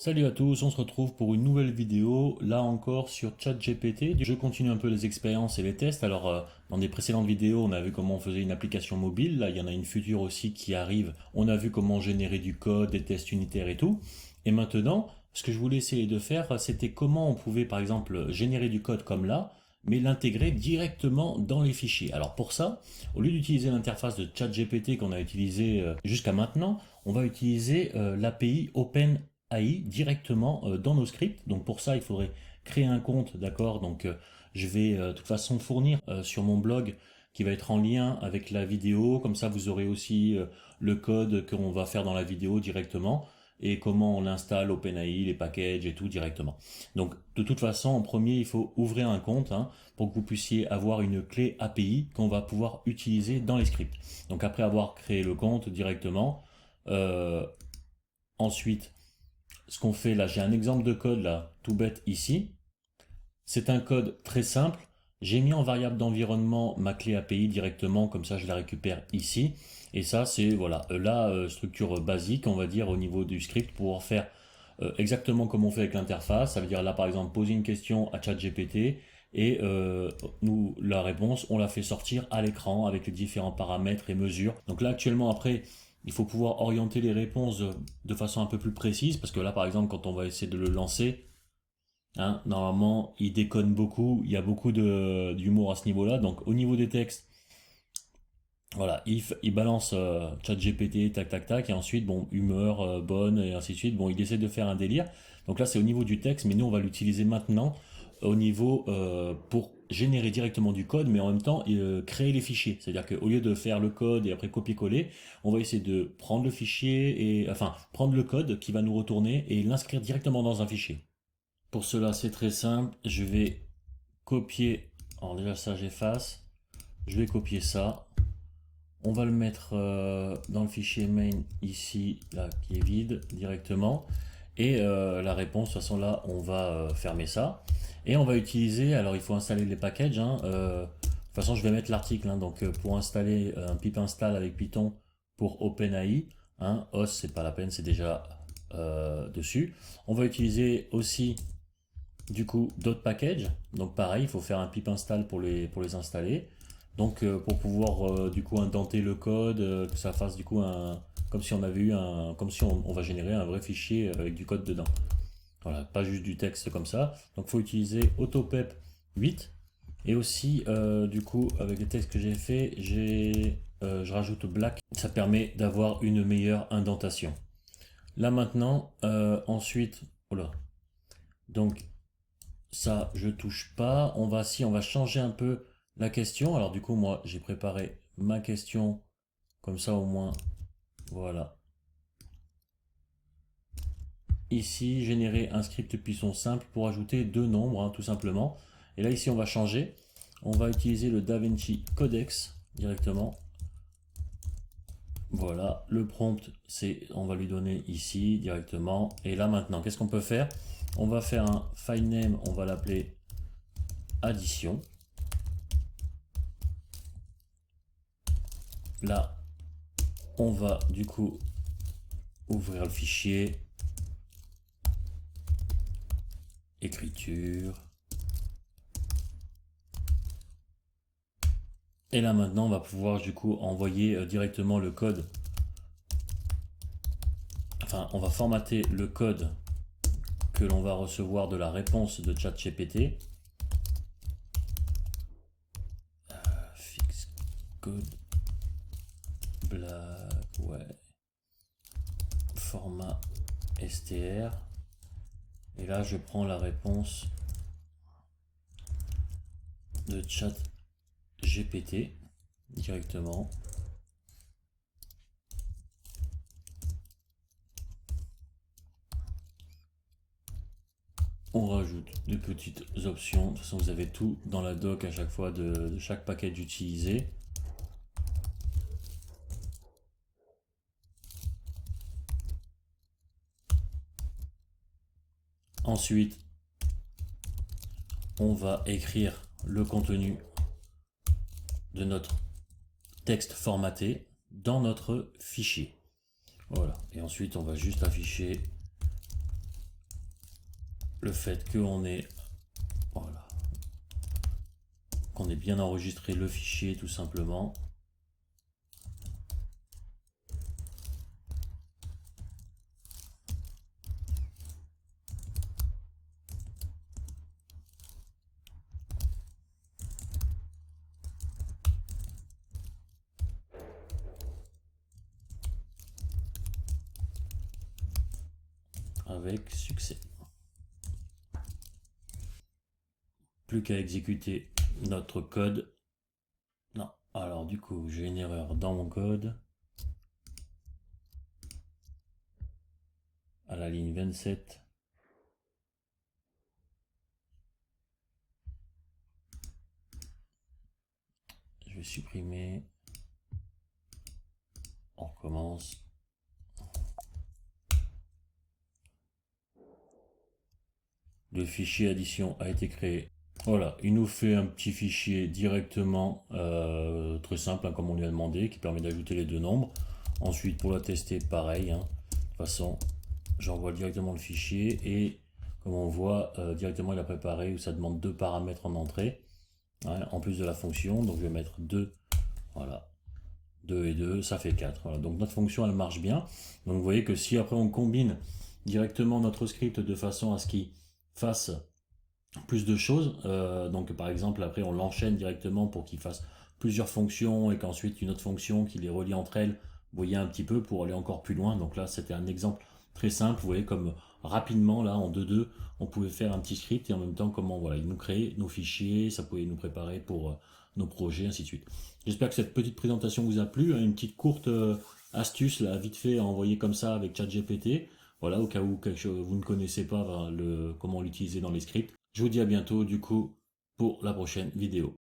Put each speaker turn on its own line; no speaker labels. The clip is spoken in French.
Salut à tous, on se retrouve pour une nouvelle vidéo, là encore sur ChatGPT. Je continue un peu les expériences et les tests. Alors, dans des précédentes vidéos, on a vu comment on faisait une application mobile. Là, il y en a une future aussi qui arrive. On a vu comment générer du code, des tests unitaires et tout. Et maintenant, ce que je voulais essayer de faire, c'était comment on pouvait, par exemple, générer du code comme là, mais l'intégrer directement dans les fichiers. Alors pour ça, au lieu d'utiliser l'interface de ChatGPT qu'on a utilisée jusqu'à maintenant, on va utiliser l'API OpenAI directement dans nos scripts. Donc pour ça, il faudrait créer un compte, d'accord. Donc je vais de toute façon fournir sur mon blog qui va être en lien avec la vidéo. Comme ça, vous aurez aussi le code qu'on va faire dans la vidéo directement et comment on installe OpenAI, les packages et tout directement. Donc de toute façon, en premier, il faut ouvrir un compte pour que vous puissiez avoir une clé API qu'on va pouvoir utiliser dans les scripts. Donc après avoir créé le compte directement, euh, ensuite, ce qu'on fait là, j'ai un exemple de code là, tout bête ici. C'est un code très simple. J'ai mis en variable d'environnement ma clé API directement, comme ça je la récupère ici. Et ça, c'est voilà, la structure basique, on va dire, au niveau du script, pour pouvoir faire exactement comme on fait avec l'interface. Ça veut dire là, par exemple, poser une question à ChatGPT et nous, la réponse, on la fait sortir à l'écran avec les différents paramètres et mesures. Donc là, actuellement, après, il faut pouvoir orienter les réponses de façon un peu plus précise, parce que là, par exemple, quand on va essayer de le lancer, normalement, il déconne beaucoup, il y a beaucoup d'humour à ce niveau-là. Donc, au niveau des textes, voilà, il balance ChatGPT, tac, tac, tac, et ensuite, bon, humeur, bonne, et ainsi de suite. Bon, il essaie de faire un délire. Donc là, c'est au niveau du texte, mais nous, on va l'utiliser maintenant au niveau pour générer directement du code, mais en même temps créer les fichiers. C'est-à-dire qu'au lieu de faire le code et après copier-coller, on va essayer de prendre le fichier et enfin prendre le code qui va nous retourner et l'inscrire directement dans un fichier. Pour cela, c'est très simple. Je vais copier. Alors déjà ça, j'efface. Je vais copier ça. On va le mettre dans le fichier main ici, là, qui est vide directement. Et la réponse, de toute façon là, on va fermer ça. Et on va utiliser, alors il faut installer les packages. De toute façon, je vais mettre l'article. Donc pour installer un pip install avec Python pour OpenAI, OS, c'est pas la peine, c'est déjà dessus. On va utiliser aussi du coup d'autres packages. Donc pareil, il faut faire un pip install pour les installer. Donc pour pouvoir du coup indenter le code, que ça fasse du coup comme si on avait eu comme si on va générer un vrai fichier avec du code dedans. Voilà, pas juste du texte comme ça. Donc il faut utiliser AutoPep 8. Et aussi du coup avec les textes que j'ai fait, je rajoute Black. Ça permet d'avoir une meilleure indentation. Là maintenant, ensuite, voilà. Donc ça, je touche pas. On va changer un peu la question. Alors du coup, moi, j'ai préparé ma question comme ça au moins. Voilà. Ici, générer un script Python simple pour ajouter deux nombres, tout simplement. Et là, ici, on va changer. On va utiliser le DaVinci Codex directement. Voilà, le prompt, on va lui donner ici directement. Et là maintenant, qu'est-ce qu'on peut faire? On va faire un file name, on va l'appeler addition. Là, on va du coup ouvrir le fichier, écriture. Et là maintenant, on va pouvoir du coup envoyer directement le code. Enfin, on va formater le code que l'on va recevoir de la réponse de ChatGPT. Fix code black, ouais. Format str. Et là, je prends la réponse de ChatGPT directement. On rajoute des petites options. De toute façon, vous avez tout dans la doc à chaque fois de chaque package utilisé. Ensuite, on va écrire le contenu de notre texte formaté dans notre fichier. Voilà. Et ensuite, on va juste afficher le fait qu'on ait, voilà, qu'on ait bien enregistré le fichier tout simplement. Avec succès. Plus qu'à exécuter notre code. Non, alors du coup j'ai une erreur dans mon code. À la ligne 27. Je vais supprimer. On recommence. Le fichier addition a été créé. Voilà, il nous fait un petit fichier directement, très simple, hein, comme on lui a demandé, qui permet d'ajouter les deux nombres. Ensuite, pour la tester, pareil. Hein. De toute façon, j'envoie directement le fichier et comme on voit, directement il a préparé où ça demande deux paramètres en entrée, hein, en plus de la fonction. Donc je vais mettre 2, voilà. 2 et 2, ça fait 4. Voilà. Donc notre fonction, elle marche bien. Donc vous voyez que si après on combine directement notre script de façon à ce qu'il fasse plus de choses, donc par exemple après on l'enchaîne directement pour qu'il fasse plusieurs fonctions et qu'ensuite une autre fonction qui les relie entre elles, vous voyez un petit peu pour aller encore plus loin. Donc là c'était un exemple très simple, vous voyez comme rapidement là en 2-2 on pouvait faire un petit script et en même temps comment voilà il nous crée nos fichiers, ça pouvait nous préparer pour nos projets, ainsi de suite. J'espère que cette petite présentation vous a plu, hein, une petite courte astuce là vite fait à envoyer comme ça avec ChatGPT, voilà au cas où quelque chose, vous ne connaissez pas comment l'utiliser dans les scripts. Je vous dis à bientôt du coup pour la prochaine vidéo.